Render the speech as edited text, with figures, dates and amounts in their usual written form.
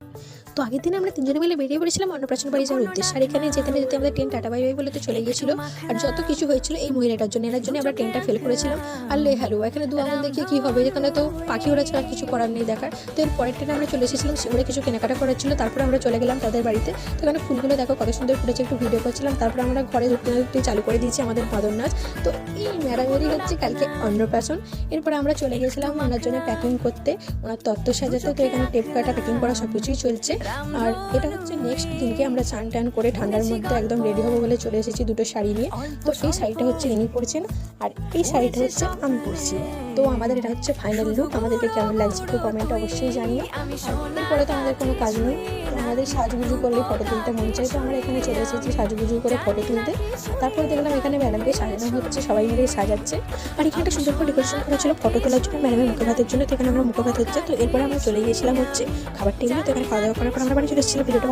তো আগের দিন আমরা তিনজনে মিলে বেরিয়ে পড়েছিলাম অন্নপ্রাশন বাড়ি যাওয়ার উদ্দেশ্যে। আর এখানে যেতে না যেতে আমাদের ট্রেন টাটা বাই বাই বলে তো চলে গিয়েছিল। আর যত কিছু হয়েছিল এই মহিলাটার জন্য, এনার জন্য আমরা ট্রেনটা ফেল করেছিলাম। আর লে হ্যালো, এখানে দু আঙুল দেখিয়ে কী হবে, এখানে তো পাখি ওরা ছাড়া কিছু করার নেই দেখার। তো এর পরের ট্রেনে আমরা চলে এসেছিলাম, সেগুলো কিছু কেনাকাটা করার ছিল। তারপরে আমরা চলে গেলাম তাদের বাড়িতে। তো এখানে ফুলগুলো দেখো কত সুন্দর ফুটেছে, একটু ভিডিও করছিলাম। তারপরে আমরা ঘরে ঢুকতে না ঢুকতেই চালু করে দিয়েছি আমাদের বাঁদর নাচ। তো এই মেরামেরি হচ্ছে কালকে অন্নপ্রাশন। এরপরে আমরা চলে গেছিলাম ওনার জন্য প্যাকিং করতে, ওনার তত্ত্ব সাজাতে। তো এখানে টেপ কাটা, প্যাকিং করা সব কিছুই চলছে। আর এটা হচ্ছে নেক্সট দিনকে আমরা চান টান করে ঠান্ডার মধ্যে একদম রেডি হবো বলে চলে এসেছি দুটো শাড়ি নিয়ে। তো এই শাড়িটা হচ্ছে ইনি পরছেন আর এই শাড়িটা হচ্ছে আমি পরছি। তো আমাদের এটা হচ্ছে ফাইনাল লুক। আমাদেরকে কেমন লাগছে একটু কমেন্টে অবশ্যই জানিয়ে। এরপরে তো আমাদের কোনো কাজ নেই, তো আমাদের সাজুগুজু করলে ফটো তুলতে মন চাই। তো আমরা এখানে চলে এসেছি সাজুগুজু করে ফটো তুলতে। তারপরে দেখলাম এখানে ম্যাডামকে সাজানো হচ্ছে, সবাই মিলে সাজাচ্ছে। আর এখানে একটা সুন্দর করে ডেকোরেশন করা ছিল ফটো তোলার জন্য, ম্যাডামের মুখে ভাতের জন্য। তো এখানে আমরা মুখে ভাত হচ্ছে। তো এরপরে আমরা চলে গিয়েছিলাম হচ্ছে খাবার টেবিলে। তো এখানে খাওয়া দাওয়া করার পর আমরা বাড়ি চলে এসেছিলাম। ভিডিওটা